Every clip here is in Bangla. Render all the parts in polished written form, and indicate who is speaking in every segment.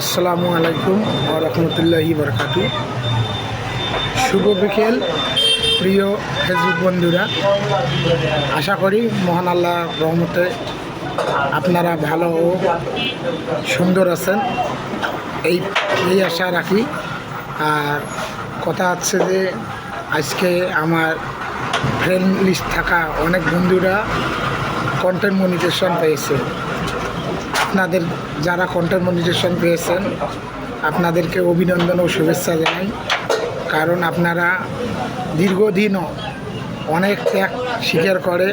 Speaker 1: আসসালামু আলাইকুম ওয়া রাহমাতুল্লাহি ওয়া বারাকাতুহু। শুভ বিকেল প্রিয় ফেসবুক বন্ধুরা, আশা করি মহান আল্লাহর রহমতে আপনারা ভালো ও সুন্দর আছেন, এই আশা রাখি। আর কথা হচ্ছে যে আজকে আমার ফ্রেন্ড লিস্ট থাকা অনেক বন্ধুরা কন্টেন্ট মনিটাইজেশন পেয়েছে। আপনাদের যারা কন্টেন্ট মনিটাইজেশন পেয়েছেন আপনাদেরকে অভিনন্দন ও শুভেচ্ছা জানাই, কারণ আপনারা দীর্ঘদিনও অনেক ত্যাগ স্বীকার করে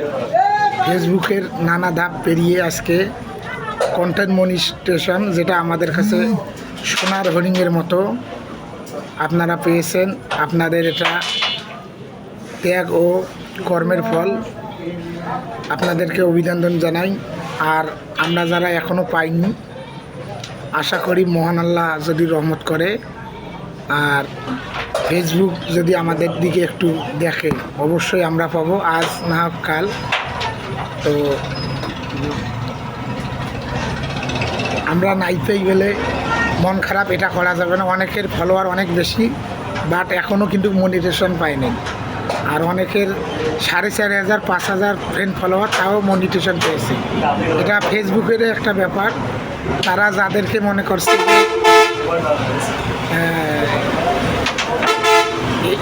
Speaker 1: ফেসবুকের নানা ধাপ পেরিয়ে আজকে কন্টেন্ট মনিটাইজেশন, যেটা আমাদের কাছে সোনার হরিণের মতো আপনারা পেয়েছেন। আপনাদের এটা ত্যাগ ও কর্মের ফল, আপনাদেরকে অভিনন্দন জানাই। আর আমরা যারা এখনও পাইনি, আশা করি মহান আল্লাহ যদি রহমত করে আর ফেসবুক যদি আমাদের দিকে একটু দেখে, অবশ্যই আমরা পাবো, আজ না হোক কাল। তো আমরা নাই পেয়ে গেলে মন খারাপ এটা করা যাবে না। অনেকের ফলোয়ার অনেক বেশি, বাট এখনও কিন্তু মনিটাইজেশন পায়নি। আর অনেকের 4,500 5,000 ফ্রেন্ড ফলোয়ার, তাও মনিটাইজেশন পেয়েছে। এটা ফেসবুকের একটা ব্যাপার। তারা যাদেরকে মনে করছে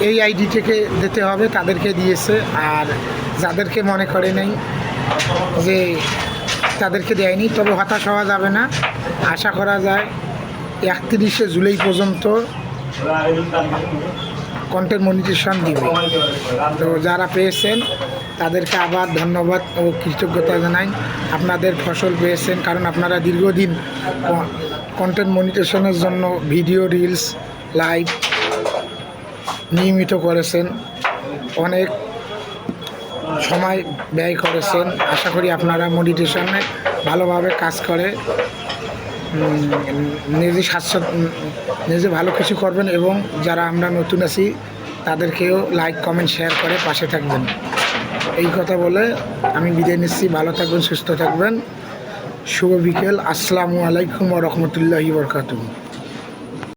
Speaker 1: এই আইডি থেকে দিতে হবে তাদেরকে দিয়েছে, আর যাদেরকে মনে করে নেই যে তাদেরকে দেয়নি। তবে হতাশ হওয়া যাবে না, আশা করা যায় 31শে জুলাই পর্যন্ত কন্টেন্ট মনিটাইজেশন দিবে। তো যারা পেয়েছেন তাদেরকে আবার ধন্যবাদ ও কৃতজ্ঞতা জানাই। আপনাদের ফসল পেয়েছেন, কারণ আপনারা দীর্ঘদিন কন্টেন্ট মনিটাইজেশনের জন্য ভিডিও, রিলস, লাইভ নিয়মিত করেছেন, অনেক সময় ব্যয় করেছেন। আশা করি আপনারা মনিটাইজেশনে ভালোভাবে কাজ করে নিজে ভালো কিছু করবেন, এবং যারা আমরা নতুন আছি তাদেরকেও লাইক, কমেন্ট, শেয়ার করে পাশে থাকবেন। এই কথা বলে আমি বিদায় নিচ্ছি। ভালো থাকবেন, সুস্থ থাকবেন। শুভ বিকেল। আসসালামু আলাইকুম ওয়া রাহমাতুল্লাহি ওয়া বারাকাতুহু।